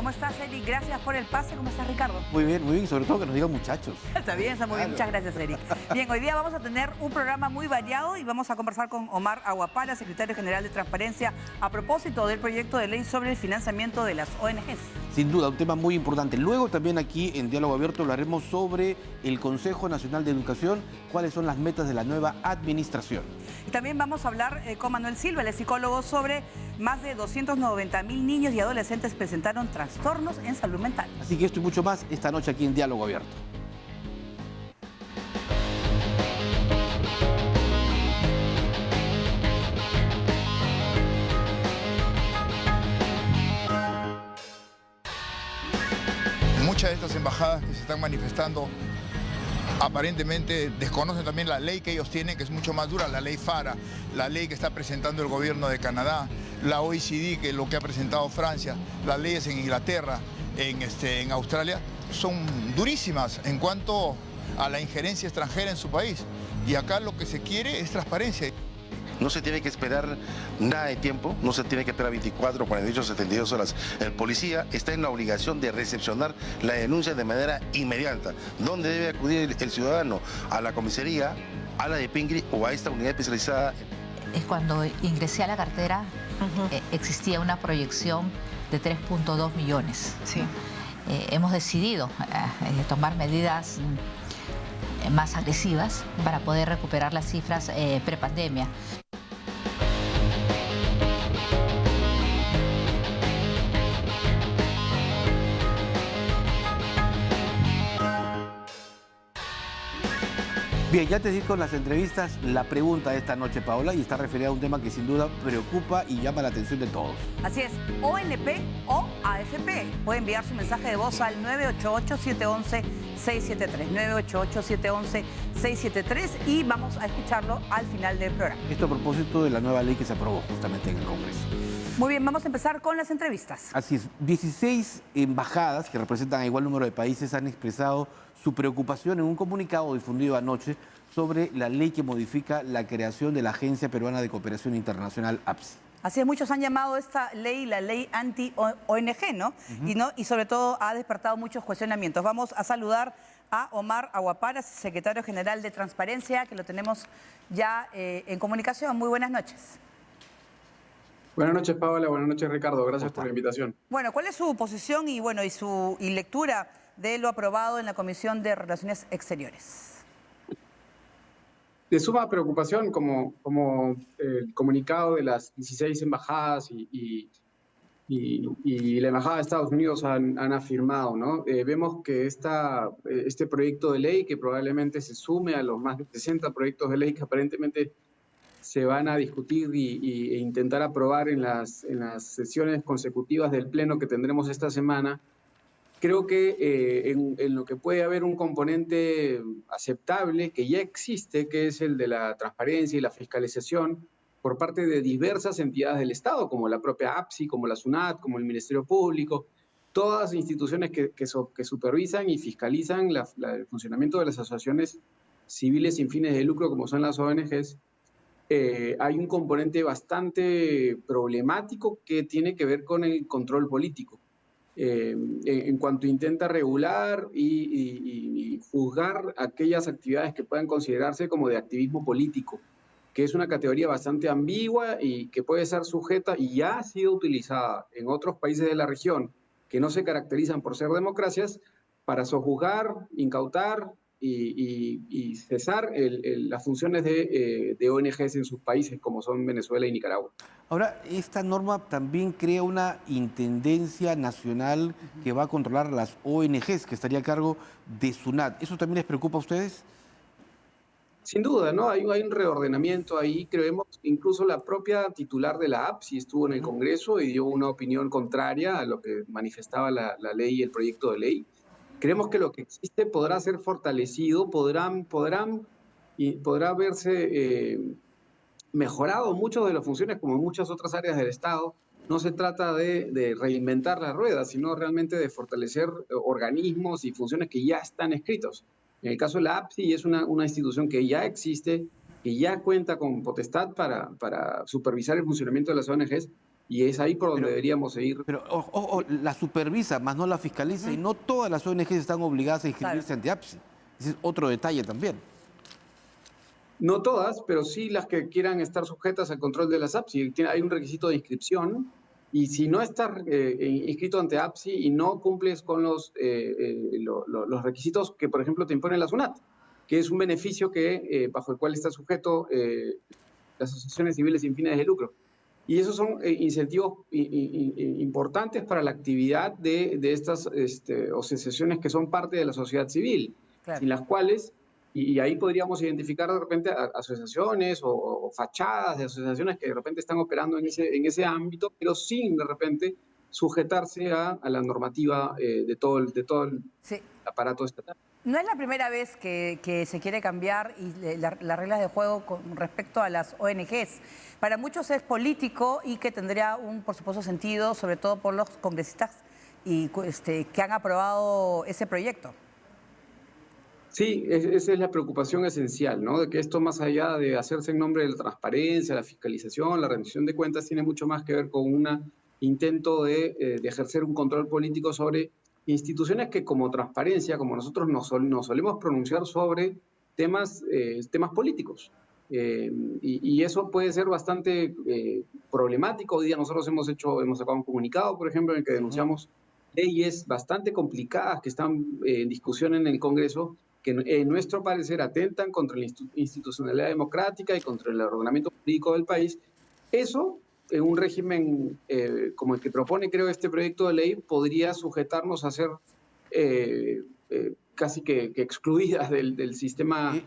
¿Cómo estás, Eric? Gracias por el pase. ¿Cómo estás, Ricardo? Muy bien, sobre todo que nos digan muchachos. Está bien, está muy bien. Muchas gracias, Eric. Bien, hoy día vamos a tener un programa muy variado y vamos a conversar con Omar Aguapala, secretario general de Transparencia, a propósito del proyecto de ley sobre el financiamiento de las ONGs. Sin duda, un tema muy importante. Luego también aquí en Diálogo Abierto hablaremos sobre el Consejo Nacional de Educación, cuáles son las metas de la nueva administración. Y también vamos a hablar con Manuel Silva, el psicólogo, sobre más de 290.000 niños y adolescentes presentaron trastornos en salud mental. Así que esto y mucho más esta noche aquí en Diálogo Abierto. Muchas de estas embajadas que se están manifestando aparentemente desconocen también la ley que ellos tienen, que es mucho más dura, la ley FARA, la ley que está presentando el gobierno de Canadá, la OECD, que es lo que ha presentado Francia, las leyes en Inglaterra, en Australia, son durísimas en cuanto a la injerencia extranjera en su país. Y acá lo que se quiere es transparencia. No se tiene que esperar nada de tiempo, no se tiene que esperar 24, 48, 72 horas. El policía está en la obligación de recepcionar la denuncia de manera inmediata. ¿Dónde debe acudir el ciudadano? A la comisaría, a la de Pingri o a esta unidad especializada. Cuando ingresé a la cartera, existía una proyección de 3.2 millones. Sí. Hemos decidido tomar medidas más agresivas para poder recuperar las cifras prepandemia. Bien, ya te di con las entrevistas la pregunta de esta noche, Paola, y está referida a un tema que sin duda preocupa y llama la atención de todos. Así es, ONP o AFP. Puede enviar su mensaje de voz al 988-711-673. 988-711-673 y vamos a escucharlo al final del programa. Esto a propósito de la nueva ley que se aprobó justamente en el Congreso. Muy bien, vamos a empezar con las entrevistas. Así es, 16 embajadas que representan a igual número de países han expresado su preocupación en un comunicado difundido anoche sobre la ley que modifica la creación de la Agencia Peruana de Cooperación Internacional, APSI. Así es, muchos han llamado esta ley la ley anti-ONG, ¿no? Y sobre todo ha despertado muchos cuestionamientos. Vamos a saludar a Omar Aguapala, secretario general de Transparencia, que lo tenemos ya en comunicación. Muy buenas noches. Buenas noches, Paola. Buenas noches, Ricardo. Gracias por la invitación. Bueno, ¿cuál es su posición y lectura de lo aprobado en la Comisión de Relaciones Exteriores? De suma preocupación, como el comunicado de las 16 embajadas y la Embajada de Estados Unidos han afirmado, ¿no? Vemos que este proyecto de ley, que probablemente se sume a los más de 60 proyectos de ley que aparentemente se van a discutir e intentar aprobar en las sesiones consecutivas del Pleno que tendremos esta semana, creo que en lo que puede haber un componente aceptable que ya existe, que es el de la transparencia y la fiscalización por parte de diversas entidades del Estado, como la propia APSI, como la SUNAT, como el Ministerio Público, todas instituciones que supervisan y fiscalizan el funcionamiento de las asociaciones civiles sin fines de lucro, como son las ONGs. Hay un componente bastante problemático que tiene que ver con el control político. En cuanto intenta regular y juzgar aquellas actividades que puedan considerarse como de activismo político, que es una categoría bastante ambigua y que puede ser sujeta y ya ha sido utilizada en otros países de la región que no se caracterizan por ser democracias para sojuzgar, incautar y cesar las funciones de ONGs en sus países como son Venezuela y Nicaragua. Ahora, esta norma también crea una intendencia nacional que va a controlar las ONGs, que estaría a cargo de SUNAT. ¿Eso también les preocupa a ustedes? Sin duda, ¿no? Hay un reordenamiento ahí. Creemos, incluso la propia titular de la APSI estuvo en el Congreso y dio una opinión contraria a lo que manifestaba la ley y el proyecto de ley. Creemos que lo que existe podrá ser fortalecido, podrá verse mejorado muchas de las funciones como en muchas otras áreas del Estado. No se trata de reinventar la rueda, sino realmente de fortalecer organismos y funciones que ya están escritos. En el caso de la APSI es una institución que ya existe, que ya cuenta con potestad para supervisar el funcionamiento de las ONGs, Y es ahí por donde deberíamos seguir. Pero ojo, la supervisa, más no la fiscaliza, y no todas las ONGs están obligadas a inscribirse ante APSI. Ese es otro detalle también. No todas, pero sí las que quieran estar sujetas al control de las APSI. Hay un requisito de inscripción y si no estás inscrito ante APSI y no cumples con los requisitos que, por ejemplo, te impone la SUNAT, que es un beneficio bajo el cual está sujeto las asociaciones civiles sin fines de lucro. Y esos son incentivos importantes para la actividad de estas asociaciones que son parte de la sociedad civil, Claro. sin las cuales... Y ahí podríamos identificar de repente asociaciones o fachadas de asociaciones que de repente están operando en ese ámbito, pero sin de repente sujetarse a la normativa de todo el Sí. aparato estatal. No es la primera vez que se quiere cambiar las reglas de juego con respecto a las ONGs. Para muchos es político y que tendría por supuesto, sentido, sobre todo por los congresistas que han aprobado ese proyecto. Sí, esa es la preocupación esencial, ¿no? De que esto, más allá de hacerse en nombre de la transparencia, la fiscalización, la rendición de cuentas, tiene mucho más que ver con un intento de ejercer un control político sobre instituciones que, como transparencia, como nosotros nos solemos pronunciar sobre temas políticos. Y eso puede ser bastante problemático. Hoy día nosotros hemos sacado un comunicado, por ejemplo, en el que denunciamos leyes bastante complicadas que están en discusión en el Congreso, que en nuestro parecer atentan contra la institucionalidad democrática y contra el ordenamiento jurídico del país. Eso, en un régimen como el que propone, creo, este proyecto de ley, podría sujetarnos a ser casi que excluidas del sistema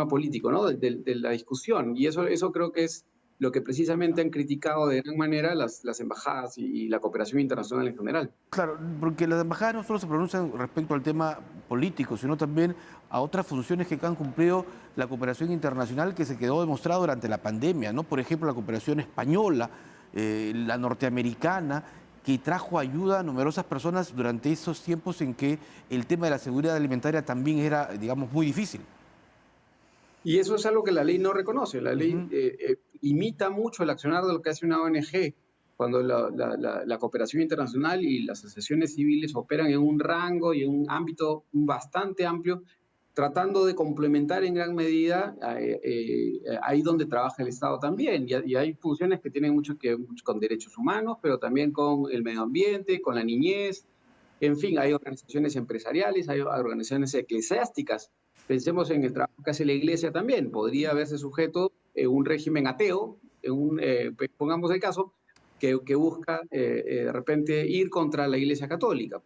político, ¿no? De la discusión. Y eso creo que es lo que precisamente han criticado de gran manera las embajadas y la cooperación internacional en general. Claro, porque las embajadas no solo se pronuncian respecto al tema político, sino también a otras funciones que han cumplido la cooperación internacional que se quedó demostrado durante la pandemia, ¿no? Por ejemplo, la cooperación española, la norteamericana, que trajo ayuda a numerosas personas durante esos tiempos en que el tema de la seguridad alimentaria también era, digamos, muy difícil. Y eso es algo que la ley no reconoce. La ley imita mucho el accionar de lo que hace una ONG, cuando la cooperación internacional y las asociaciones civiles operan en un rango y en un ámbito bastante amplio, tratando de complementar en gran medida ahí donde trabaja el Estado también. Y hay funciones que tienen mucho que ver con derechos humanos, pero también con el medio ambiente, con la niñez. En fin, hay organizaciones empresariales, hay organizaciones eclesiásticas. Pensemos en el trabajo que hace la Iglesia también. Podría haberse sujeto un régimen ateo, pongamos el caso, que busca de repente ir contra la Iglesia Católica,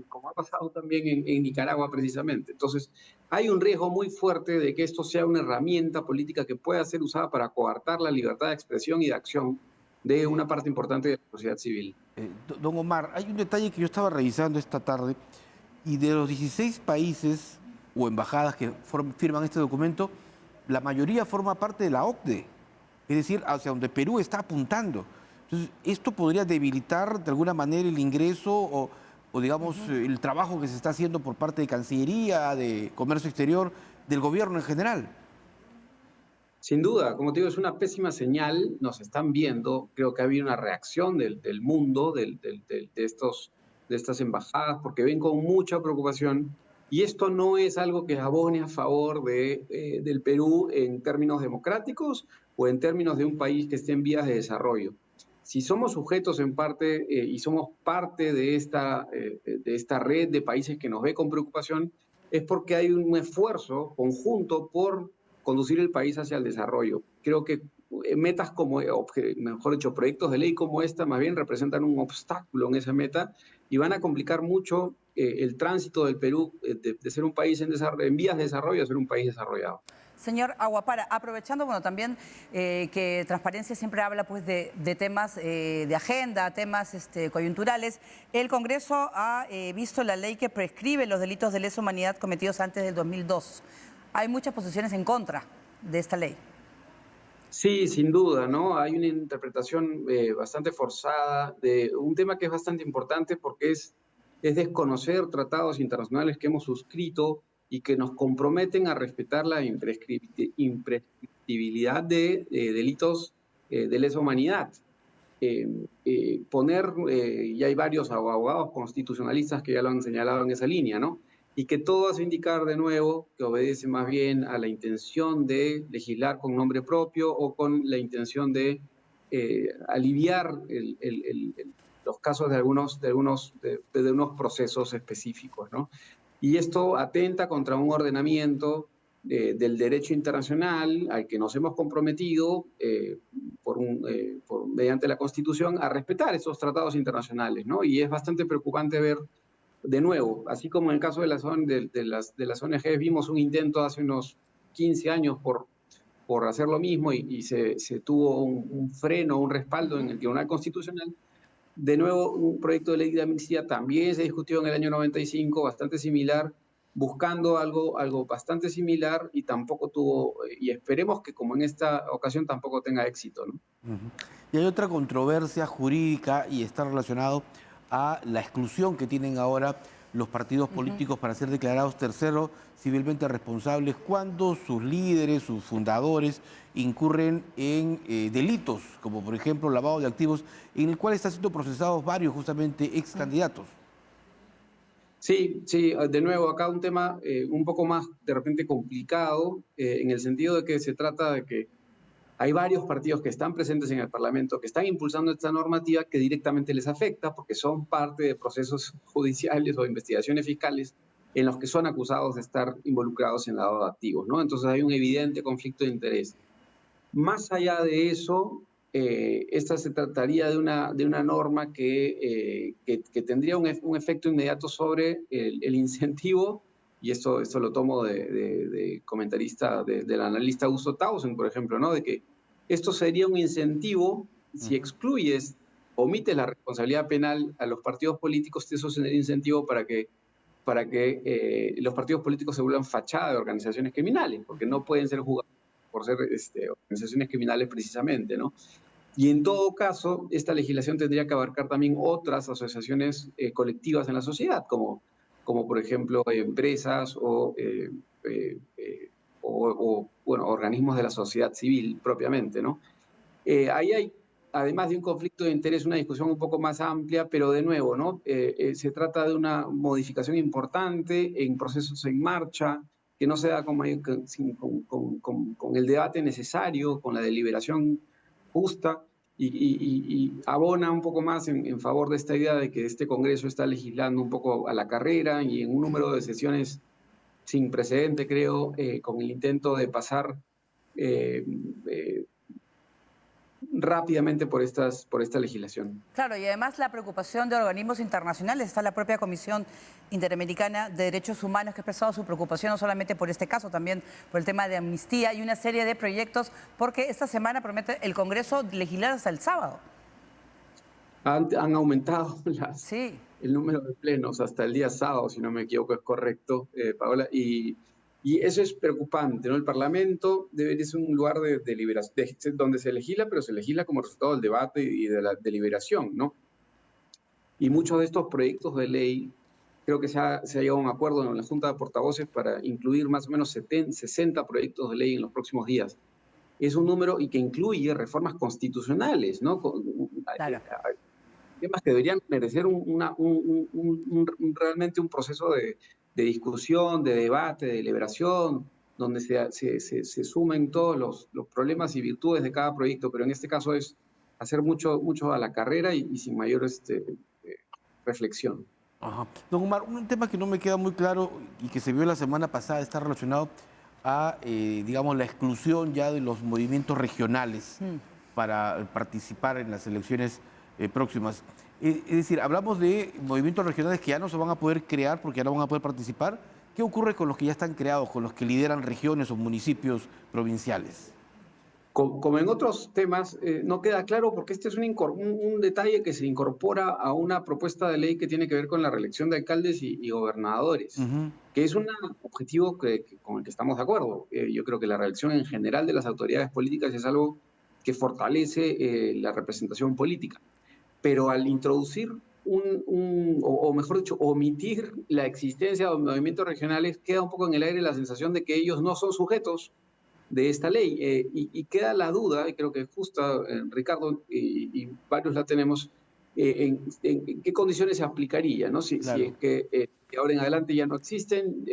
como ha pasado también en Nicaragua precisamente. Entonces, hay un riesgo muy fuerte de que esto sea una herramienta política que pueda ser usada para coartar la libertad de expresión y de acción de una parte importante de la sociedad civil. Don Omar, hay un detalle que yo estaba revisando esta tarde, y de los 16 países o embajadas que firman este documento, la mayoría forma parte de la OCDE, es decir, hacia donde Perú está apuntando. Entonces, ¿esto podría debilitar de alguna manera el ingreso o digamos, el trabajo que se está haciendo por parte de Cancillería, de Comercio Exterior, del gobierno en general? Sin duda, como te digo, es una pésima señal, nos están viendo, creo que ha habido una reacción del mundo, de estas embajadas, porque ven con mucha preocupación, y esto no es algo que abone a favor del Perú en términos democráticos o en términos de un país que esté en vías de desarrollo. Si somos sujetos en parte y somos parte de esta red de países que nos ve con preocupación, es porque hay un esfuerzo conjunto por conducir el país hacia el desarrollo. Creo que metas como, mejor dicho, proyectos de ley como esta más bien representan un obstáculo en esa meta y van a complicar mucho el tránsito del Perú de ser un país en vías de desarrollo a ser un país desarrollado. Señor Aguapara, aprovechando, bueno, también que Transparencia siempre habla pues de temas de agenda, temas coyunturales, el Congreso ha visto la ley que prescribe los delitos de lesa humanidad cometidos antes del 2002. Hay muchas posiciones en contra de esta ley. Sí, sin duda, ¿no? Hay una interpretación bastante forzada de un tema que es bastante importante porque es desconocer tratados internacionales que hemos suscrito y que nos comprometen a respetar la imprescriptibilidad de delitos de lesa humanidad. poner, y hay varios abogados constitucionalistas que ya lo han señalado en esa línea, ¿no? Y que todo hace indicar de nuevo que obedece más bien a la intención de legislar con nombre propio o con la intención de aliviar los casos de unos procesos específicos, ¿no? Y esto atenta contra un ordenamiento del derecho internacional al que nos hemos comprometido mediante la Constitución a respetar esos tratados internacionales, ¿no? Y es bastante preocupante ver, de nuevo, así como en el caso de las ONGs, vimos un intento hace unos 15 años por hacer lo mismo y se tuvo un freno, un respaldo en el Tribunal Constitucional. De nuevo, un proyecto de ley de amnistía también se discutió en el año 95, bastante similar, buscando algo bastante similar y tampoco tuvo, y esperemos que como en esta ocasión tampoco tenga éxito, ¿no? Y hay otra controversia jurídica y está relacionado a la exclusión que tienen ahora los partidos políticos para ser declarados terceros civilmente responsables cuando sus líderes, sus fundadores, incurren en delitos, como por ejemplo lavado de activos, en el cual están siendo procesados varios justamente ex candidatos. Sí, de nuevo, acá un tema un poco más de repente complicado, en el sentido de que se trata de que hay varios partidos que están presentes en el Parlamento, que están impulsando esta normativa que directamente les afecta porque son parte de procesos judiciales o investigaciones fiscales en los que son acusados de estar involucrados en lavado de activos, ¿no? Entonces hay un evidente conflicto de interés. Más allá de eso, esta se trataría de una norma que tendría un efecto inmediato sobre el incentivo, y esto lo tomo de comentarista, del analista Augusto Tausen, por ejemplo, ¿no? De que esto sería un incentivo, si excluyes, omites la responsabilidad penal a los partidos políticos, eso sería un incentivo para que los partidos políticos se vuelvan fachada de organizaciones criminales, porque no pueden ser juzgados por ser organizaciones criminales precisamente, ¿no? Y en todo caso, esta legislación tendría que abarcar también otras asociaciones colectivas en la sociedad, como por ejemplo empresas o organismos de la sociedad civil propiamente, ¿no? Ahí hay, además de un conflicto de interés, una discusión un poco más amplia, pero de nuevo, ¿no? Se trata de una modificación importante en procesos en marcha, que no se da con el debate necesario, con la deliberación justa, y abona un poco más en favor de esta idea de que este Congreso está legislando un poco a la carrera y en un número de sesiones sin precedente, creo, con el intento de pasar rápidamente por esta legislación. Claro, y además la preocupación de organismos internacionales, está la propia Comisión Interamericana de Derechos Humanos que ha expresado su preocupación no solamente por este caso, también por el tema de amnistía y una serie de proyectos, porque esta semana promete el Congreso legislar hasta el sábado. Han aumentado Sí. el número de plenos hasta el día sábado, si no me equivoco, es correcto, Paola, y eso es preocupante, ¿no? El Parlamento debería ser un lugar de deliberación, donde se legisla, pero se legisla como resultado del debate y de la deliberación, ¿no? Y muchos de estos proyectos de ley, creo que se ha llegado a un acuerdo en la Junta de Portavoces para incluir más o menos 60 proyectos de ley en los próximos días. Es un número y que incluye reformas constitucionales, ¿no? Claro. Temas que deberían merecer realmente un proceso de discusión, de debate, de deliberación, donde se sumen todos los problemas y virtudes de cada proyecto, pero en este caso es hacer mucho a la carrera y sin mayor reflexión. Ajá. Don Omar, un tema que no me queda muy claro y que se vio la semana pasada está relacionado a, digamos, la exclusión ya de los movimientos regionales para participar en las elecciones próximas. Es decir, hablamos de movimientos regionales que ya no se van a poder crear porque ya no van a poder participar. ¿Qué ocurre con los que ya están creados, con los que lideran regiones o municipios provinciales? Como en otros temas, no queda claro porque este es un detalle que se incorpora a una propuesta de ley que tiene que ver con la reelección de alcaldes y gobernadores, que es un objetivo con el que estamos de acuerdo. Yo creo que la reelección en general de las autoridades políticas es algo que fortalece la representación política. Pero al introducir o mejor dicho, omitir la existencia de movimientos regionales, queda un poco en el aire la sensación de que ellos no son sujetos de esta ley. Y queda la duda, y creo que justa, Ricardo, y varios la tenemos, en qué condiciones se aplicaría, ¿no? Si Claro. es que de ahora en adelante ya no existen,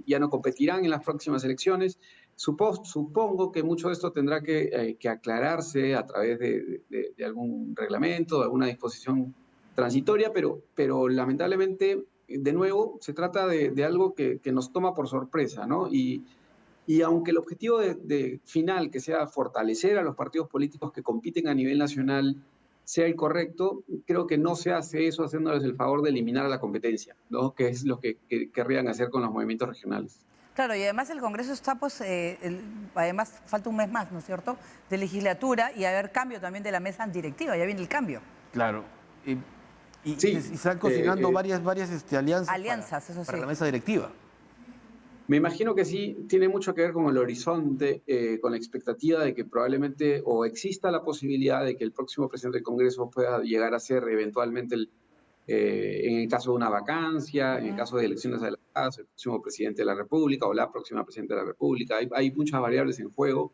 ya no competirán en las próximas elecciones. Supongo que mucho de esto tendrá que aclararse a través de algún reglamento, de alguna disposición transitoria, pero lamentablemente, de nuevo, se trata de algo que nos toma por sorpresa, ¿no? Y aunque el objetivo final, que sea fortalecer a los partidos políticos que compiten a nivel nacional, sea el correcto, creo que no se hace eso haciéndoles el favor de eliminar a la competencia, ¿no? Que es lo que querrían hacer con los movimientos regionales. Claro, y además el Congreso está, pues, además falta un mes más, ¿no es cierto?, de legislatura y haber cambio también de la mesa directiva, ya viene el cambio. Claro. Y Sí, están cocinando varias Alianzas, eso sí. para la mesa directiva. Me imagino que sí, tiene mucho que ver con el horizonte, con la expectativa de que probablemente o exista la posibilidad de que el próximo presidente del Congreso pueda llegar a ser eventualmente, en el caso de una vacancia, en el caso de elecciones adelantadas, el próximo presidente de la República o la próxima presidenta de la República. Hay muchas variables en juego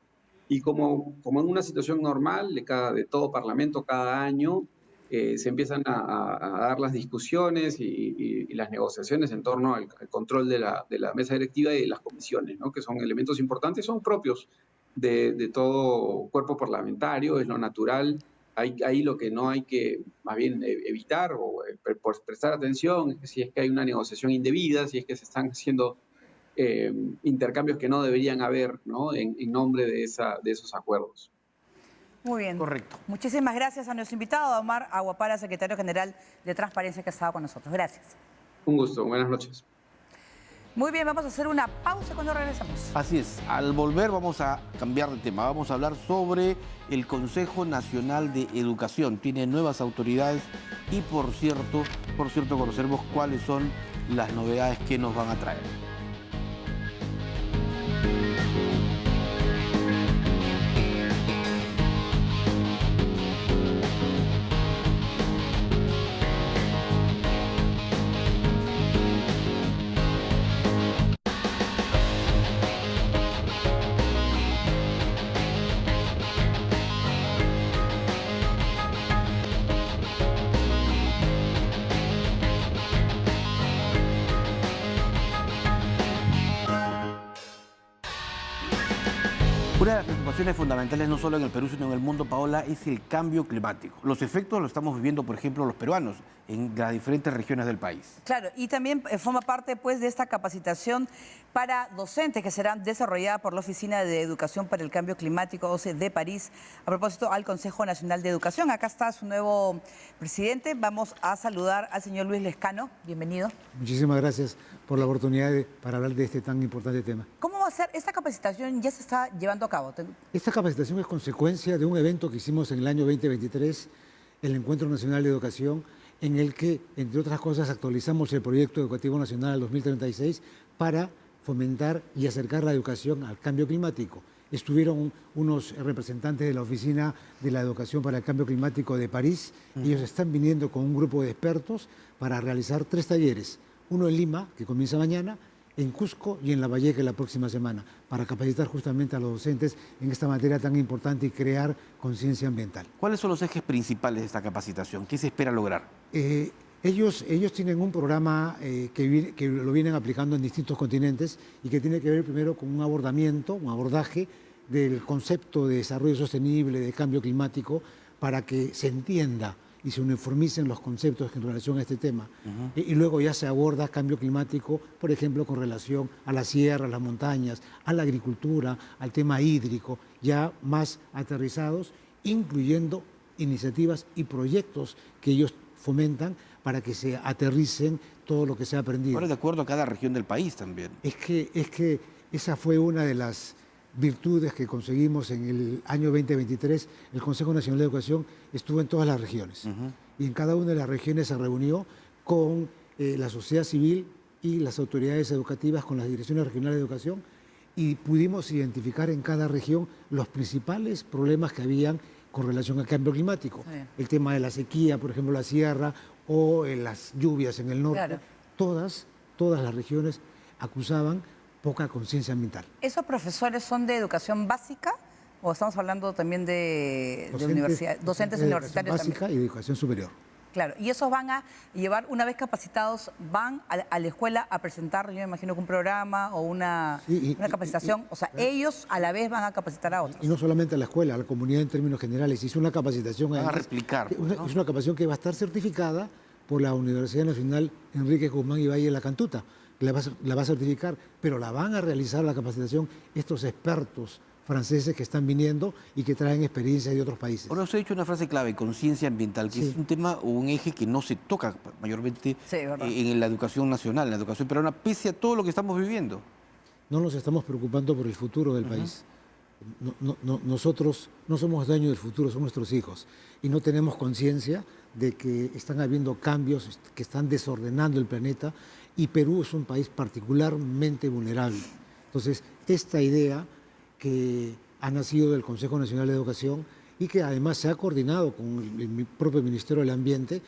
y como en una situación normal de todo parlamento cada año, se empiezan a dar las discusiones y las negociaciones en torno al control de la mesa directiva y de las comisiones, ¿no? Que son elementos importantes, son propios de todo cuerpo parlamentario, es lo natural. Ahí lo que no hay que, más bien, evitar o prestar atención es que si es que hay una negociación indebida, si es que se están haciendo intercambios que no deberían haber, ¿no? En nombre de esos acuerdos. Muy bien. Correcto. Muchísimas gracias a nuestro invitado, a Omar Aguapara, secretario general de Transparencia, que ha estado con nosotros. Gracias. Un gusto, buenas noches. Muy bien, vamos a hacer una pausa cuando regresamos. Así es, al volver vamos a cambiar de tema, vamos a hablar sobre el Consejo Nacional de Educación. Tiene nuevas autoridades y por cierto conoceremos cuáles son las novedades que nos van a traer. Una de las preocupaciones fundamentales, no solo en el Perú, sino en el mundo, Paola, es el cambio climático. Los efectos los estamos viviendo, por ejemplo, los peruanos, en las diferentes regiones del país. Claro, y también forma parte, pues, de esta capacitación para docentes que será desarrollada por la Oficina de Educación para el Cambio Climático, OCE de París, a propósito al Consejo Nacional de Educación. Acá está su nuevo presidente. Vamos a saludar al señor Luis Lescano. Bienvenido. Muchísimas gracias por la oportunidad para hablar de este tan importante tema. ¿Cómo va a ser esta capacitación? Ya se está llevando a cabo. Esta capacitación es consecuencia de un evento que hicimos en el año 2023, el Encuentro Nacional de Educación, en el que, entre otras cosas, actualizamos el Proyecto Educativo Nacional al 2036 para fomentar y acercar la educación al cambio climático. Estuvieron unos representantes de la Oficina de la Educación para el Cambio Climático de París. Ellos están viniendo con un grupo de expertos para realizar 3 talleres. Uno en Lima, que comienza mañana, en Cusco y en La Valleca la próxima semana, para capacitar justamente a los docentes en esta materia tan importante y crear conciencia ambiental. ¿Cuáles son los ejes principales de esta capacitación? ¿Qué se espera lograr? Ellos tienen un programa que lo vienen aplicando en distintos continentes y que tiene que ver primero con un abordaje del concepto de desarrollo sostenible, de cambio climático, para que se entienda y se uniformicen los conceptos en relación a este tema. Y luego ya se aborda cambio climático, por ejemplo, con relación a la sierra, a las montañas, a la agricultura, al tema hídrico, ya más aterrizados, incluyendo iniciativas y proyectos que ellos fomentan para que se aterricen todo lo que se ha aprendido. Ahora, de acuerdo a cada región del país también. Es que esa fue una de las virtudes que conseguimos en el año 2023. El Consejo Nacional de Educación estuvo en todas las regiones y en cada una de las regiones se reunió con la sociedad civil y las autoridades educativas, con las direcciones regionales de educación, y pudimos identificar en cada región los principales problemas que habían con relación al cambio climático. Sí. El tema de la sequía, por ejemplo, la sierra, o las lluvias en el norte. Claro. Todas las regiones acusaban poca conciencia ambiental. ¿Esos profesores son de educación básica o estamos hablando también de universidad, docentes de universitarios educación básica también? y de educación superior. Claro, y esos van a llevar, una vez capacitados, van a la escuela a presentar, yo me imagino que un programa o una capacitación, o sea, ellos a la vez van a capacitar a otros. Y no solamente a la escuela, a la comunidad en términos generales. Hizo una capacitación. Van a además, replicar, pues, ¿no? Es una capacitación que va a estar certificada por la Universidad Nacional Enrique Guzmán y Valle de la Cantuta. La va a certificar, pero la van a realizar la capacitación estos expertos franceses que están viniendo y que traen experiencia de otros países. Ahora, usted ha dicho una frase clave, conciencia ambiental, que Sí. es un tema o un eje que no se toca mayormente Sí, verdad. en la educación nacional, en la educación peruana, pese a todo lo que estamos viviendo. No nos estamos preocupando por el futuro del país. Nosotros no somos dueños del futuro, son nuestros hijos. Y no tenemos conciencia de que están habiendo cambios que están desordenando el planeta y Perú es un país particularmente vulnerable. Entonces, esta idea que ha nacido del Consejo Nacional de Educación y que además se ha coordinado con el propio Ministerio del Ambiente,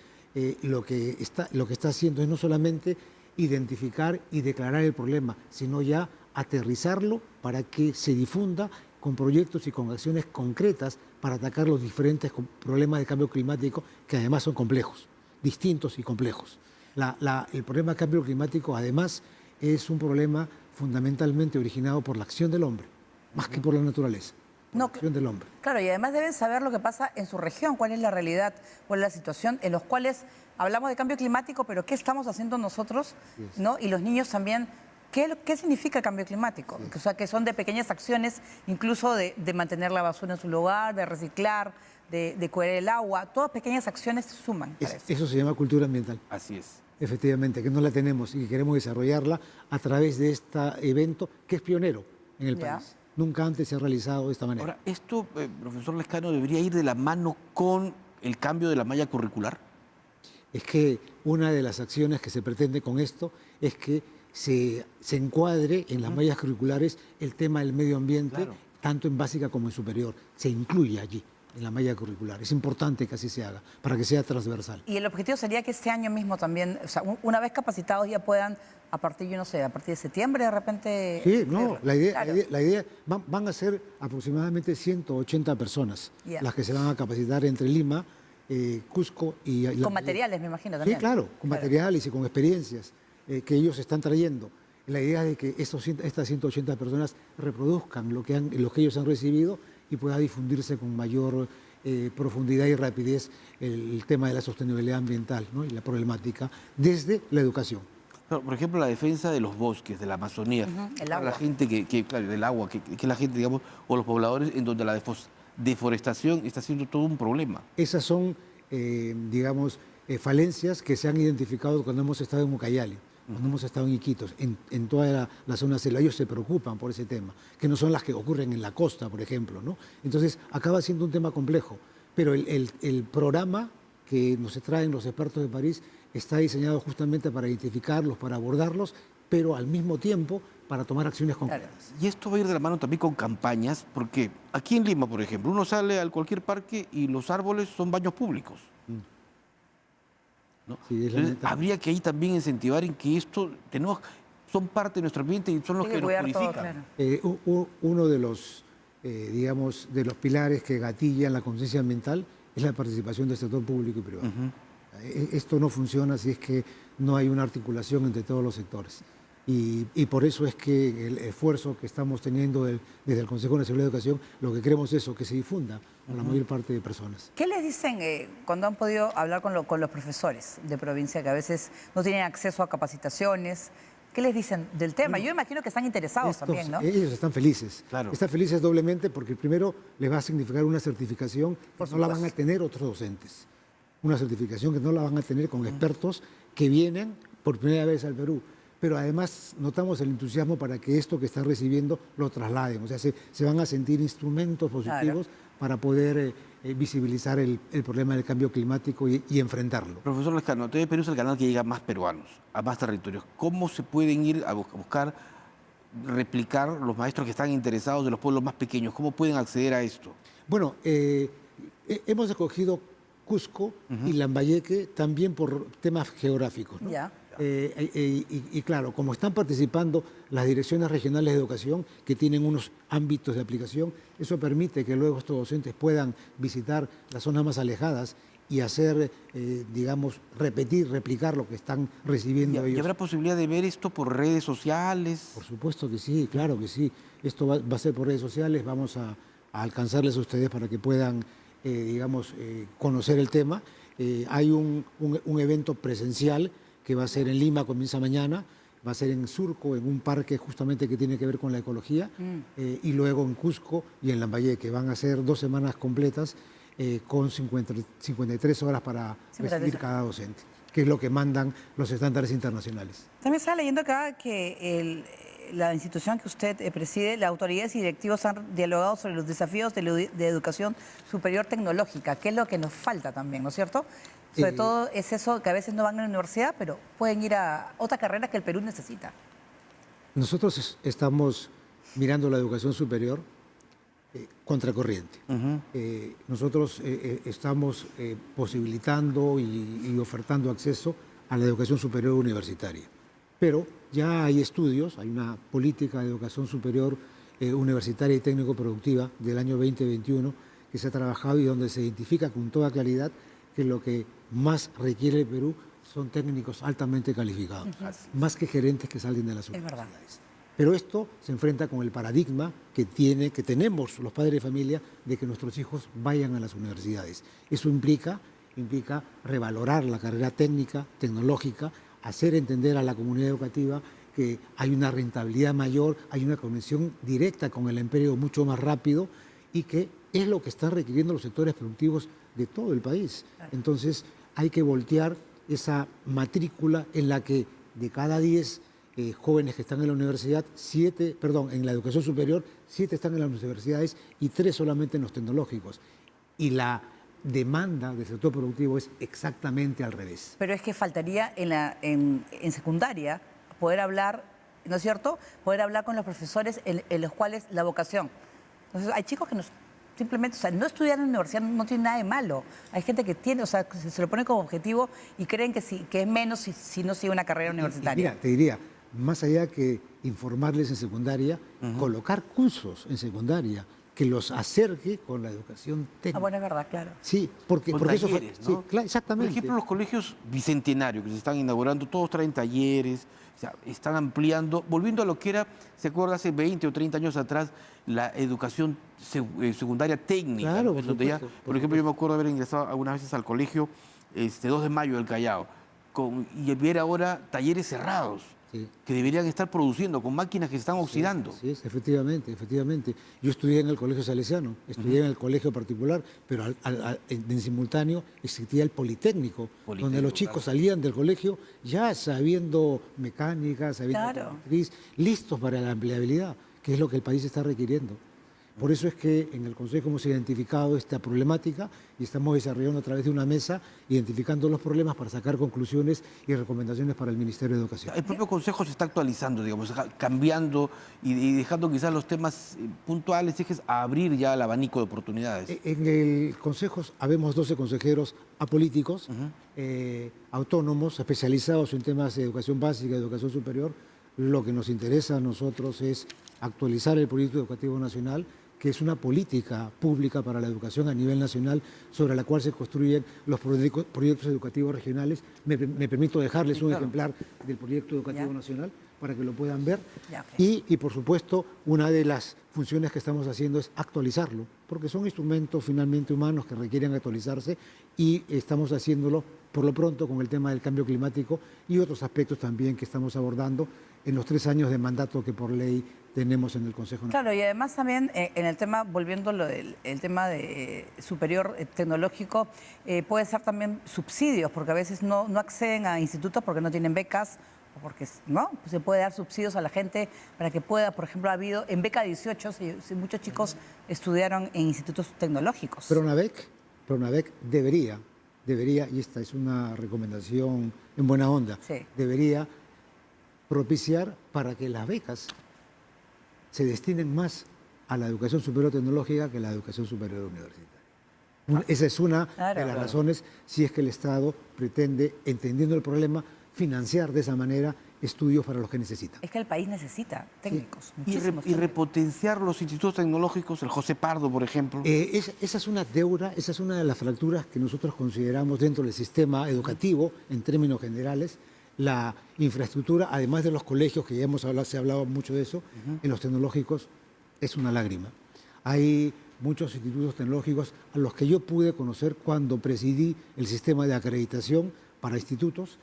lo que está haciendo es no solamente identificar y declarar el problema, sino ya aterrizarlo para que se difunda con proyectos y con acciones concretas para atacar los diferentes problemas de cambio climático, que además son complejos, distintos y complejos. El problema de cambio climático además es un problema fundamentalmente originado por la acción del hombre, más que por la naturaleza, por la acción del hombre. Claro, y además deben saber lo que pasa en su región, cuál es la realidad, cuál es la situación, en los cuales hablamos de cambio climático, pero ¿qué estamos haciendo nosotros? ¿No? Y los niños también, ¿qué significa el cambio climático? O sea, que son de pequeñas acciones, incluso de mantener la basura en su lugar, de reciclar, de cuidar el agua, todas pequeñas acciones suman. Eso se llama cultura ambiental. Así es. Efectivamente, que no la tenemos y que queremos desarrollarla a través de este evento que es pionero en el Ya. país. Nunca antes se ha realizado de esta manera. Ahora, esto, profesor Lescano, debería ir de la mano con el cambio de la malla curricular. Es que una de las acciones que se pretende con esto es que se encuadre en las mallas curriculares el tema del medio ambiente, Claro. tanto en básica como en superior. Se incluye allí, en la malla curricular. Es importante que así se haga, para que sea transversal. Y el objetivo sería que este año mismo también, o sea, una vez capacitados ya puedan, a partir, yo no sé, a partir de septiembre de repente... Sí, no, la Claro. idea van a ser aproximadamente 180 personas Ya. las que se van a capacitar entre Lima, Cusco y... Con materiales, me imagino, Sí, también. claro, con materiales y con experiencias que ellos están trayendo. La idea es de que estas 180 personas reproduzcan lo que ellos han recibido y pueda difundirse con mayor profundidad y rapidez el tema de la sostenibilidad ambiental, ¿no? Y la problemática desde la educación. Claro, por ejemplo, la defensa de los bosques, de la Amazonía. el Para la agua. gente claro, del agua, que la gente, digamos, o los pobladores, en donde la deforestación está siendo todo un problema. Esas son, digamos, falencias que se han identificado cuando hemos estado en Ucayali, cuando hemos estado en Iquitos, en toda la zona selva. Ellos se preocupan por ese tema, que no son las que ocurren en la costa, por ejemplo, ¿no? Entonces, acaba siendo un tema complejo, pero el programa que nos traen los expertos de París está diseñado justamente para identificarlos, para abordarlos, pero al mismo tiempo para tomar acciones concretas. Y esto va a ir de la mano también con campañas, porque aquí en Lima, por ejemplo, uno sale a cualquier parque y los árboles son baños públicos. ¿No? Sí, es Entonces, lamentable. habría que ahí también incentivar en que esto son parte de nuestro ambiente y son los Hay que que nos cuidar todo, purifican. claro. Uno de los, digamos, de los pilares que gatillan la conciencia ambiental es la participación del sector público y privado. Esto no funciona si es que no hay una articulación entre todos los sectores. Y por eso es que el esfuerzo que estamos teniendo desde el Consejo Nacional de Educación, lo que queremos es eso, que se difunda a la mayor parte de personas. ¿Qué les dicen cuando han podido hablar con los profesores de provincia que a veces no tienen acceso a capacitaciones? ¿Qué les dicen del tema? Yo imagino que están interesados también, ¿no? Ellos están felices. Claro. Están felices doblemente porque primero les va a significar una certificación que no la van a tener otros docentes. Una certificación que no la van a tener con expertos que vienen por primera vez al Perú. Pero además notamos el entusiasmo para que esto que están recibiendo lo trasladen. O sea, se van a sentir instrumentos positivos para poder visibilizar el problema del cambio climático y enfrentarlo. Profesor Lescano, TV Perú es el canal que llega a más peruanos, a más territorios. ¿Cómo se pueden ir a buscar replicar los maestros que están interesados de los pueblos más pequeños? ¿Cómo pueden acceder a esto? Bueno, hemos escogido Cusco y Lambayeque también por temas geográficos, ¿no? Ya. Y claro, como están participando las direcciones regionales de educación, que tienen unos ámbitos de aplicación, eso permite que luego estos docentes puedan visitar las zonas más alejadas y hacer, digamos, replicar lo que están recibiendo ¿Y ellos. habrá posibilidad de ver esto por redes sociales? Por supuesto que sí, claro que sí. Esto va a ser por redes sociales, vamos a alcanzarles a ustedes para que puedan, digamos, conocer el tema. Hay un evento presencial que va a ser en Lima, comienza mañana, va a ser en Surco, en un parque justamente que tiene que ver con la ecología, y luego en Cusco y en Lambayeque. Van a ser 2 semanas completas con 53 horas para recibir cada docente, que es lo que mandan los estándares internacionales. También estaba leyendo acá que la institución que usted preside, las autoridades y directivos han dialogado sobre los desafíos de educación superior tecnológica, que es lo que nos falta también, ¿no es cierto? Sobre todo es eso que a veces no van a la universidad, pero pueden ir a otra carrera que el Perú necesita. Nosotros estamos mirando la educación superior contracorriente. Nosotros estamos posibilitando y ofertando acceso a la educación superior universitaria. Pero ya hay estudios, hay una política de educación superior universitaria y técnico-productiva del año 2021 que se ha trabajado y donde se identifica con toda claridad que lo que más requiere el Perú son técnicos altamente calificados, más que gerentes que salen de las universidades. Pero esto se enfrenta con el paradigma que tenemos los padres de familia de que nuestros hijos vayan a las universidades. Eso implica revalorar la carrera técnica, tecnológica, hacer entender a la comunidad educativa que hay una rentabilidad mayor, hay una conexión directa con el empleo mucho más rápido y que es lo que están requiriendo los sectores productivos de todo el país. Entonces hay que voltear esa matrícula en la que de cada 10 jóvenes que están en la universidad, en la educación superior, 7 están en las universidades y 3 solamente en los tecnológicos. Y la demanda del sector productivo es exactamente al revés. Pero es que faltaría en secundaria poder hablar, ¿no es cierto? Poder hablar con los profesores en los cuales la vocación. Entonces hay chicos que simplemente, o sea, no estudiar en la universidad no tiene nada de malo. Hay gente que tiene, o sea, se lo pone como objetivo y creen que es menos si no sigue una carrera universitaria. Mira, te diría, más allá que informarles en secundaria, colocar cursos en secundaria que los acerque con la educación técnica. Ah, bueno, es verdad, claro. Sí, porque talleres, eso... ¿no? Sí, claro, exactamente. Por ejemplo, los colegios bicentenarios que se están inaugurando, todos traen talleres, o sea, están ampliando, volviendo a lo que era, ¿se acuerda? Hace 20 o 30 años atrás, la educación secundaria técnica. Claro, ¿no? por supuesto. Por ejemplo, yo me acuerdo de haber ingresado algunas veces al colegio 2 de Mayo del Callao, y ver ahora talleres cerrados. Sí. Que deberían estar produciendo con máquinas que se están oxidando. Sí, efectivamente. Yo estudié en el colegio salesiano, estudié en el colegio particular, pero en simultáneo existía el Politécnico, donde los chicos salían del colegio ya sabiendo mecánica, sabiendo automotriz, listos para la empleabilidad, que es lo que el país está requiriendo. Por eso es que en el Consejo hemos identificado esta problemática y estamos desarrollando a través de una mesa, identificando los problemas para sacar conclusiones y recomendaciones para el Ministerio de Educación. El propio Consejo se está actualizando, digamos, cambiando y dejando quizás los temas puntuales, a abrir ya el abanico de oportunidades. En el Consejo habemos 12 consejeros apolíticos, autónomos, especializados en temas de educación básica y educación superior. Lo que nos interesa a nosotros es actualizar el proyecto educativo nacional, que es una política pública para la educación a nivel nacional sobre la cual se construyen los proyectos educativos regionales. Me permito dejarles un ejemplar del proyecto educativo nacional para que lo puedan ver. Y, por supuesto, una de las funciones que estamos haciendo es actualizarlo, porque son instrumentos finalmente humanos que requieren actualizarse y estamos haciéndolo por lo pronto con el tema del cambio climático y otros aspectos también que estamos abordando en los 3 años de mandato que por ley tenemos en el Consejo Nacional. Claro, y además también en el tema, volviendo el tema de superior tecnológico, puede ser también subsidios, porque a veces no acceden a institutos porque no tienen becas, o porque no se puede dar subsidios a la gente para que pueda, por ejemplo, ha habido en beca 18, si muchos chicos estudiaron en institutos tecnológicos. Pronavec debería, y esta es una recomendación en buena onda, debería propiciar para que las becas se destinen más a la educación superior tecnológica que a la educación superior universitaria. Esa es una de las razones si es que el Estado pretende, entendiendo el problema, financiar de esa manera estudios para los que necesitan. Es que el país necesita técnicos, Y muchísimos repotenciar los institutos tecnológicos, el José Pardo, por ejemplo. Esa es una deuda, esa es una de las fracturas que nosotros consideramos dentro del sistema educativo, en términos generales. La infraestructura, además de los colegios, que ya se ha hablado mucho de eso, en los tecnológicos es una lágrima. Hay muchos institutos tecnológicos a los que yo pude conocer cuando presidí el sistema de acreditación para institutos,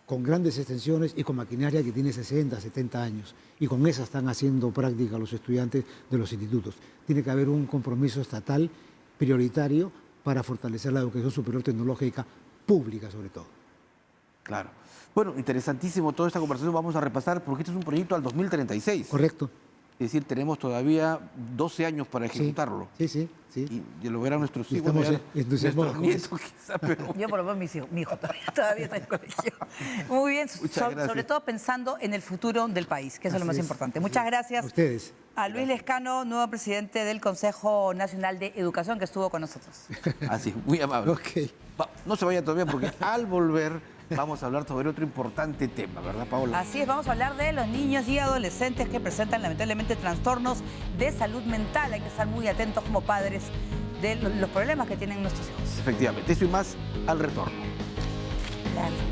con grandes extensiones y con maquinaria que tiene 60, 70 años. Y con esa están haciendo práctica los estudiantes de los institutos. Tiene que haber un compromiso estatal prioritario para fortalecer la educación superior tecnológica pública, sobre todo. Claro. Bueno, interesantísimo toda esta conversación. Vamos a repasar porque este es un proyecto al 2036. Correcto. Es decir, tenemos todavía 12 años para ejecutarlo. Sí. Y lo verán nuestros hijos, Estamos nuestros entusiasmados con nietos quizá, pero... Yo por lo menos mi hijo todavía está en el colegio. Muy bien, gracias. sobre todo pensando en el futuro del país, que eso es lo más importante. Muchas gracias a ustedes. A Luis Lescano, nuevo presidente del Consejo Nacional de Educación, que estuvo con nosotros. Así, muy amable. Ok. No se vaya todavía porque al volver vamos a hablar sobre otro importante tema, ¿verdad, Paola? Así es, vamos a hablar de los niños y adolescentes que presentan lamentablemente trastornos de salud mental. Hay que estar muy atentos como padres de los problemas que tienen nuestros hijos. Efectivamente, eso y más al retorno. Gracias.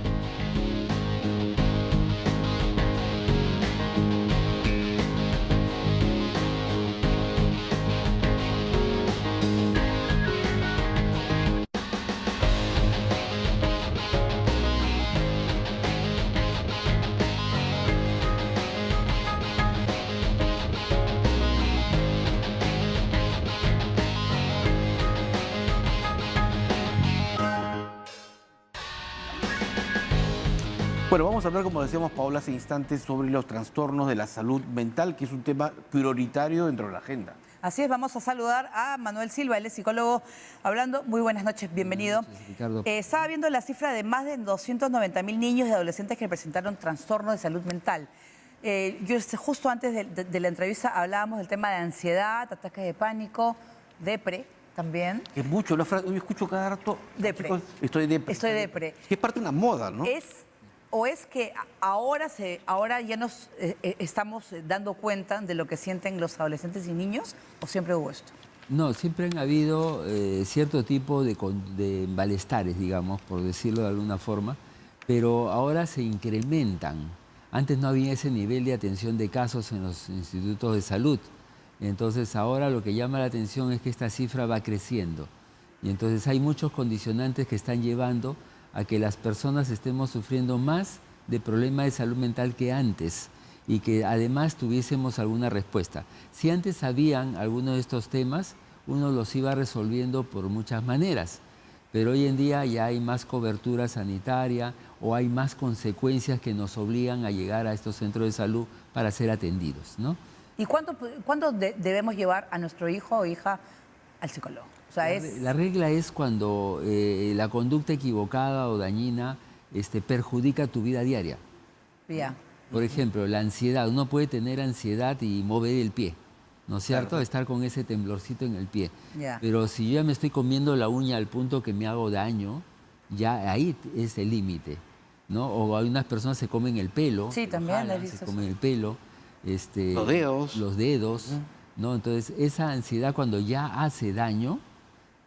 Bueno, vamos a hablar, como decíamos, Paola, hace instantes, sobre los trastornos de la salud mental, que es un tema prioritario dentro de la agenda. Así es, vamos a saludar a Manuel Silva, él es psicólogo hablando. Muy buenas noches, bienvenido. Buenas noches, Ricardo. Estaba viendo la cifra de más de 290.000 niños y adolescentes que presentaron trastornos de salud mental. Justo antes de la entrevista hablábamos del tema de ansiedad, ataques de pánico, depre también. Es mucho, yo escucho cada rato... Depre. Chicos, estoy depre. Estoy depre. Es parte de una moda, ¿no? ¿O es que ahora ya nos estamos dando cuenta de lo que sienten los adolescentes y niños, o siempre hubo esto? No, siempre han habido cierto tipo de malestares, digamos, por decirlo de alguna forma, pero ahora se incrementan. Antes no había ese nivel de atención de casos en los institutos de salud. Entonces ahora lo que llama la atención es que esta cifra va creciendo. Y entonces hay muchos condicionantes que están llevando a que las personas estemos sufriendo más de problemas de salud mental que antes y que además tuviésemos alguna respuesta. Si antes sabían algunos de estos temas, uno los iba resolviendo por muchas maneras, pero hoy en día ya hay más cobertura sanitaria o hay más consecuencias que nos obligan a llegar a estos centros de salud para ser atendidos, ¿no? ¿Y cuándo debemos llevar a nuestro hijo o hija al psicólogo? O sea, La regla es cuando la conducta equivocada o dañina perjudica tu vida diaria. Ya. Por ejemplo, la ansiedad. Uno puede tener ansiedad y mover el pie, ¿no es cierto? Claro. Estar con ese temblorcito en el pie. Ya. Pero si yo ya me estoy comiendo la uña al punto que me hago daño, ya ahí es el límite, ¿no? O hay unas personas que se comen el pelo. Sí, lo también jalan, he visto se eso. comen el pelo. Los dedos. Los dedos, ¿no? Entonces, esa ansiedad cuando ya hace daño,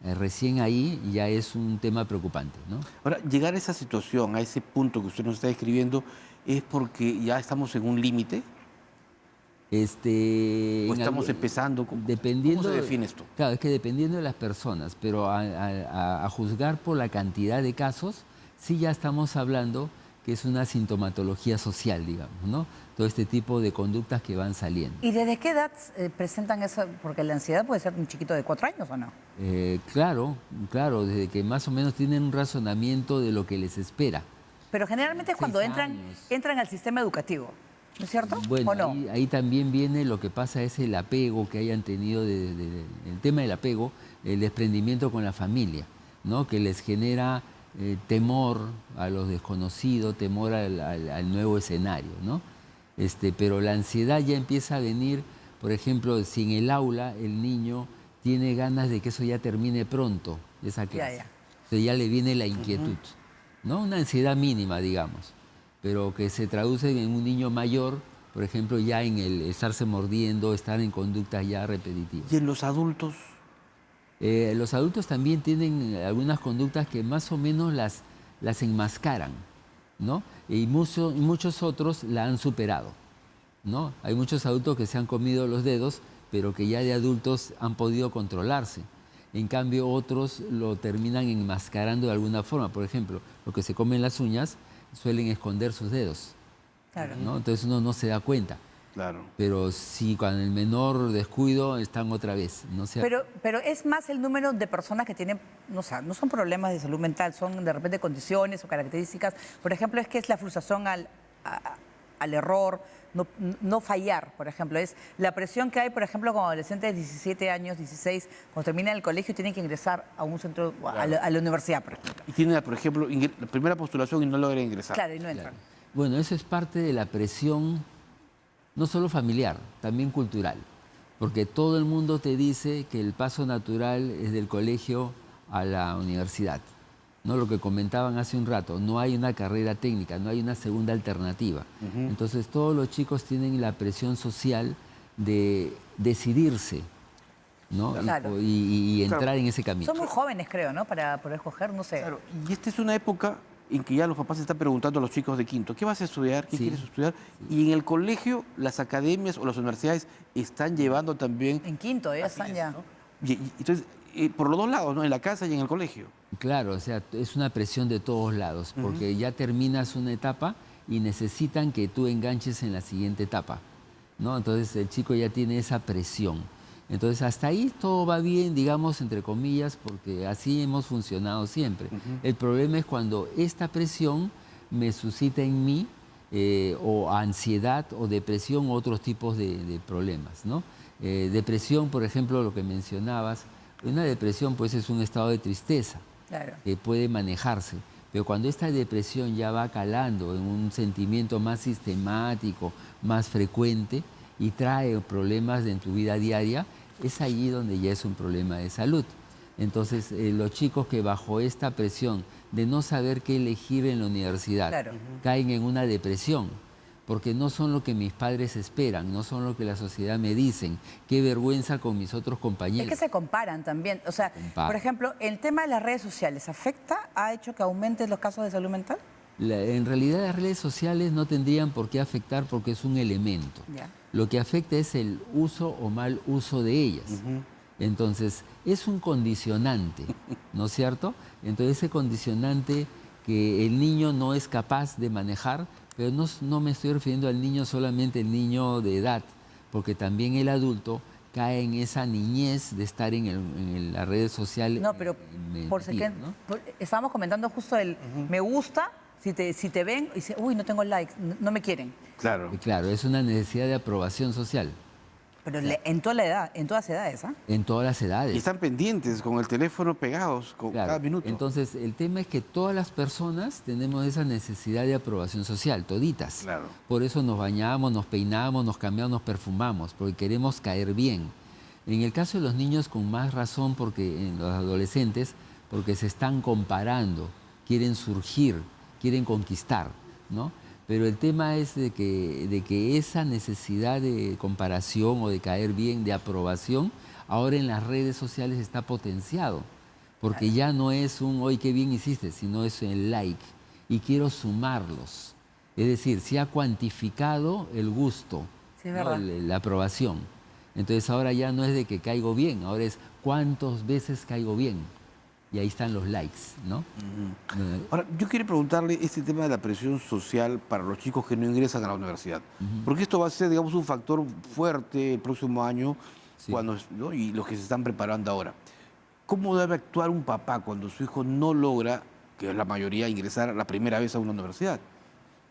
recién ahí ya es un tema preocupante, ¿no? Ahora, llegar a esa situación, a ese punto que usted nos está describiendo, ¿es porque ya estamos en un límite? ¿O estamos empezando? Dependiendo, ¿Cómo se define esto? Claro, es que dependiendo de las personas, pero a juzgar por la cantidad de casos, sí ya estamos hablando que es una sintomatología social, digamos, ¿no? Todo este tipo de conductas que van saliendo. ¿Y desde qué edad presentan eso? Porque la ansiedad puede ser un chiquito de 4 años, ¿o no? Claro, desde que más o menos tienen un razonamiento de lo que les espera. Pero generalmente es cuando 6 entran años. al sistema educativo, ¿no es cierto? Bueno, ¿O no? ahí también viene lo que pasa, es el apego que hayan tenido, el tema del apego, el desprendimiento con la familia, ¿no? Que les genera temor a los desconocidos, temor al nuevo escenario, ¿no? Pero la ansiedad ya empieza a venir, por ejemplo, si en el aula el niño tiene ganas de que eso ya termine pronto, esa clase. Ya. Entonces ya le viene la inquietud. ¿no? Una ansiedad mínima, digamos, pero que se traduce en un niño mayor, por ejemplo, ya en el estarse mordiendo, estar en conductas ya repetitivas. ¿Y en los adultos? Los adultos también tienen algunas conductas que más o menos las enmascaran, ¿no? Y muchos otros la han superado, ¿no? Hay muchos adultos que se han comido los dedos, pero que ya de adultos han podido controlarse. En cambio, otros lo terminan enmascarando de alguna forma. Por ejemplo, los que se comen las uñas suelen esconder sus dedos, Claro. ¿no? Entonces uno no se da cuenta. Claro. Pero sí, con el menor descuido están otra vez. No se... Pero es más el número de personas que tienen, no son problemas de salud mental, son de repente condiciones o características. Por ejemplo, es la frustración al error, no fallar, por ejemplo. Es la presión que hay, por ejemplo, con adolescentes de 17 años, 16, cuando terminan el colegio y tienen que ingresar a un centro, a la universidad, por ejemplo. Y tiene, por ejemplo, la primera postulación y no logra ingresar. Claro, y no entran. Bueno, eso es parte de la presión, no solo familiar, también cultural. Porque todo el mundo te dice que el paso natural es del colegio a la universidad. ¿No? Lo que comentaban hace un rato, no hay una carrera técnica, no hay una segunda alternativa. Entonces todos los chicos tienen la presión social de decidirse, ¿no? Claro. Y entrar en ese camino. Son muy jóvenes, creo, ¿no? Para poder escoger, no sé. Claro, y esta es una época en que ya los papás están preguntando a los chicos de quinto, ¿qué vas a estudiar? ¿Qué quieres estudiar? Y en el colegio, las academias o las universidades están llevando también... En quinto, ya están ya. ¿no? Entonces, por los dos lados, ¿no? En la casa y en el colegio. Claro, o sea, es una presión de todos lados, porque ya terminas una etapa y necesitan que tú enganches en la siguiente etapa, ¿no? Entonces el chico ya tiene esa presión. Entonces hasta ahí todo va bien, digamos, entre comillas, porque así hemos funcionado siempre. El problema es cuando esta presión me suscita en mí o ansiedad o depresión u otros tipos de problemas, ¿no? Depresión, por ejemplo, lo que mencionabas, una depresión pues es un estado de tristeza que puede manejarse, pero cuando esta depresión ya va calando en un sentimiento más sistemático, más frecuente y trae problemas en tu vida diaria, es allí donde ya es un problema de salud. Entonces, los chicos que bajo esta presión de no saber qué elegir en la universidad caen en una depresión, porque no son lo que mis padres esperan, no son lo que la sociedad me dicen. Qué vergüenza con mis otros compañeros. Es que se comparan también. O sea, por ejemplo, el tema de las redes sociales, ¿afecta? ¿Ha hecho que aumenten los casos de salud mental? En realidad las redes sociales no tendrían por qué afectar porque es un elemento. Lo que afecta es el uso o mal uso de ellas. Entonces, es un condicionante, ¿no es cierto? Entonces, ese condicionante que el niño no es capaz de manejar, pero no me estoy refiriendo al niño solamente el niño de edad, porque también el adulto cae en esa niñez de estar en las redes sociales. No, pero estábamos comentando justo el me gusta, si te ven y dicen, uy, no tengo likes, no me quieren. Claro. Claro, es una necesidad de aprobación social. Pero en toda la edad, en todas las edades, ¿ah? En todas las edades. Y están pendientes, con el teléfono pegados, cada minuto. Entonces, el tema es que todas las personas tenemos esa necesidad de aprobación social, toditas. Claro. Por eso nos bañamos, nos peinamos, nos cambiamos, nos perfumamos, porque queremos caer bien. En el caso de los niños, con más razón, porque en los adolescentes, porque se están comparando, quieren surgir, quieren conquistar, ¿no? Pero el tema es de que esa necesidad de comparación o de caer bien, de aprobación, ahora en las redes sociales está potenciado. Porque ya no es un, hoy qué bien hiciste, sino es el like. Y quiero sumarlos. Es decir, se ha cuantificado el gusto, ¿no? La aprobación. Entonces ahora ya no es de que caigo bien, ahora es cuántas veces caigo bien. Y ahí están los likes, ¿no? Ahora, yo quiero preguntarle este tema de la presión social para los chicos que no ingresan a la universidad. Porque esto va a ser, digamos, un factor fuerte el próximo año ¿no? Y los que se están preparando ahora. ¿Cómo debe actuar un papá cuando su hijo no logra, que es la mayoría, ingresar la primera vez a una universidad?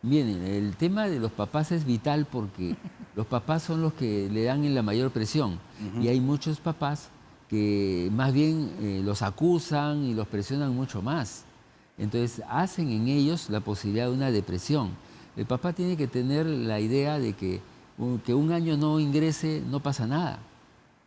Bien, el tema de los papás es vital porque los papás son los que le dan en la mayor presión. Y hay muchos papás que más bien los acusan y los presionan mucho más. Entonces hacen en ellos la posibilidad de una depresión. El papá tiene que tener la idea de que un año no ingrese no pasa nada,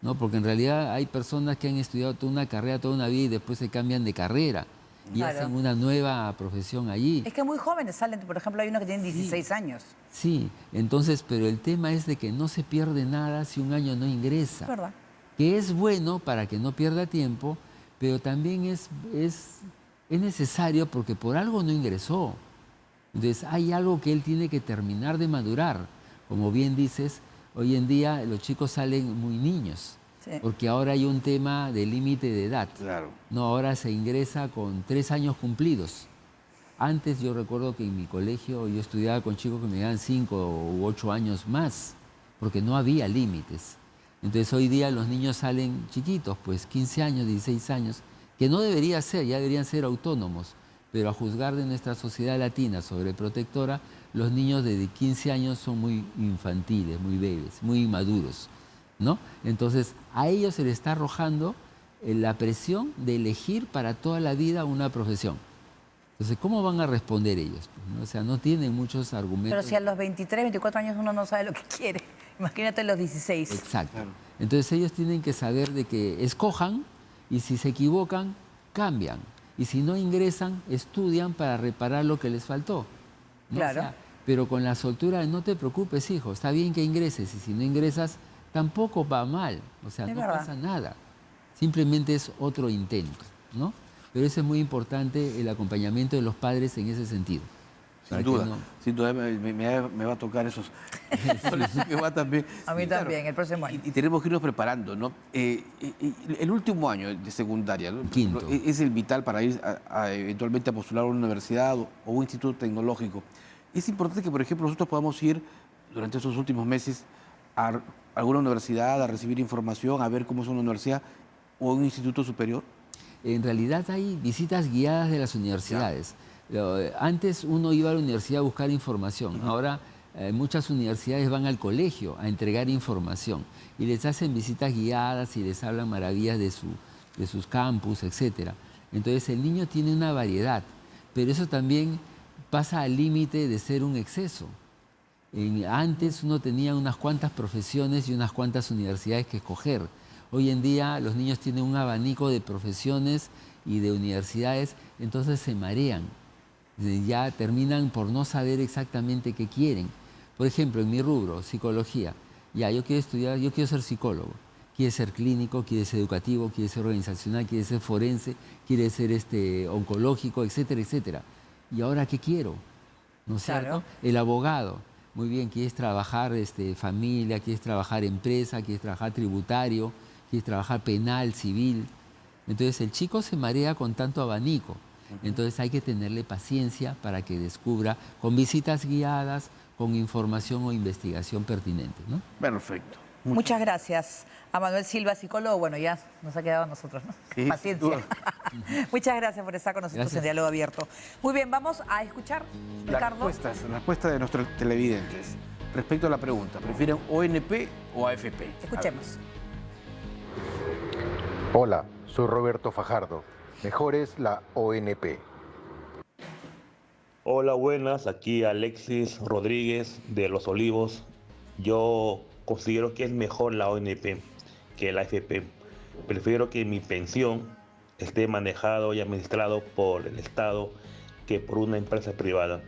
¿no? Porque en realidad hay personas que han estudiado toda una carrera, toda una vida y después se cambian de carrera. y Claro. hacen una nueva profesión allí. Es que muy jóvenes salen, por ejemplo, hay uno que tiene 16 años. Sí, entonces, pero el tema es de que no se pierde nada si un año no ingresa. Es verdad. Que es bueno para que no pierda tiempo, pero también es necesario porque por algo no ingresó. Entonces hay algo que él tiene que terminar de madurar. Como bien dices, hoy en día los chicos salen muy niños, Sí. porque ahora hay un tema de límite de edad. Claro. No, ahora se ingresa con 3 años cumplidos. Antes yo recuerdo que en mi colegio yo estudiaba con chicos que me daban 5 u 8 años más, porque no había límites. Entonces hoy día los niños salen chiquitos, pues 15 años, 16 años, que no debería ser, ya deberían ser autónomos. Pero a juzgar de nuestra sociedad latina sobreprotectora, los niños de 15 años son muy infantiles, muy bebés, muy inmaduros, ¿no? Entonces a ellos se les está arrojando la presión de elegir para toda la vida una profesión. Entonces, ¿cómo van a responder ellos? Pues, ¿no? O sea, no tienen muchos argumentos. Pero si a los 23, 24 años uno no sabe lo que quiere, imagínate los 16. Exacto. Entonces ellos tienen que saber de que escojan y si se equivocan, cambian. Y si no ingresan, estudian para reparar lo que les faltó, ¿no? Claro. O sea, pero con la soltura de no te preocupes, hijo, está bien que ingreses y si no ingresas, tampoco va mal. O sea, Es no verdad. pasa nada. Simplemente es otro intento, ¿no? Pero eso es muy importante, el acompañamiento de los padres en ese sentido. Sin Para que duda, no- sin duda me va a tocar esos que va también. A mí Y claro, también, el próximo año. Y tenemos que irnos preparando, ¿no? El último año de secundaria, ¿no? Quinto. Es el vital para ir eventualmente a postular a una universidad o un instituto tecnológico. Es importante que, por ejemplo, nosotros podamos ir durante estos últimos meses a alguna universidad, a recibir información, a ver cómo es una universidad o un instituto superior. En realidad hay visitas guiadas de las universidades. Antes uno iba a la universidad a buscar información. Ahora muchas universidades van al colegio a entregar información y les hacen visitas guiadas y les hablan maravillas de sus campus, etc. Entonces el niño tiene una variedad, pero eso también pasa al límite de ser un exceso. Antes uno tenía unas cuantas profesiones y unas cuantas universidades que escoger. Hoy en día los niños tienen un abanico de profesiones y de universidades, entonces se marean. Ya terminan por no saber exactamente qué quieren. Por ejemplo, en mi rubro, psicología, ya yo quiero estudiar, yo quiero ser psicólogo. Quiere ser clínico, quiere ser educativo, quiere ser organizacional, quiere ser forense, quiere ser oncológico, etcétera, etcétera. ¿Y ahora qué quiero? ¿No es Claro. cierto? El abogado. Muy bien, quieres trabajar familia, quieres trabajar empresa, quieres trabajar tributario, quieres trabajar penal, civil. Entonces el chico se marea con tanto abanico. Entonces hay que tenerle paciencia para que descubra con visitas guiadas, con información o investigación pertinente, ¿no? Perfecto. Muchas gracias a Manuel Silva, psicólogo. Bueno, ya nos ha quedado a nosotros, ¿no? Sí, Paciencia. Muchas gracias por estar con nosotros Gracias. en Diálogo Abierto. Muy bien, vamos a escuchar, Ricardo. La respuesta de nuestros televidentes respecto a la pregunta, ¿prefieren ONP o AFP? Escuchemos. Hola, soy Roberto Fajardo. Mejor es la ONP. Hola, buenas. Aquí Alexis Rodríguez de Los Olivos. Yo considero que es mejor la ONP que la AFP. Prefiero que mi pensión esté manejado y administrado por el Estado que por una empresa privada.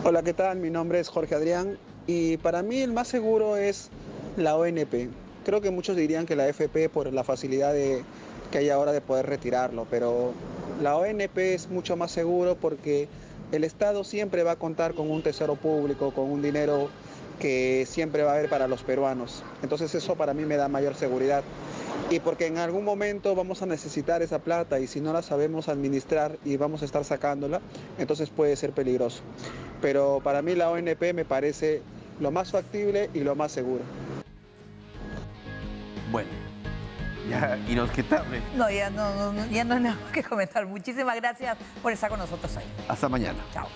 Hola, ¿qué tal? Mi nombre es Jorge Adrián y para mí el más seguro es la ONP. Creo que muchos dirían que la AFP por la facilidad que hay ahora de poder retirarlo, pero la ONP es mucho más seguro porque el Estado siempre va a contar con un tesoro público, con un dinero que siempre va a haber para los peruanos. Entonces eso para mí me da mayor seguridad. Y porque en algún momento vamos a necesitar esa plata y si no la sabemos administrar y vamos a estar sacándola, entonces puede ser peligroso. Pero para mí la ONP me parece lo más factible y lo más seguro. Bueno, ya inobjetable. No, ya no hay nada que comentar. Muchísimas gracias por estar con nosotros hoy. Hasta mañana. Chao.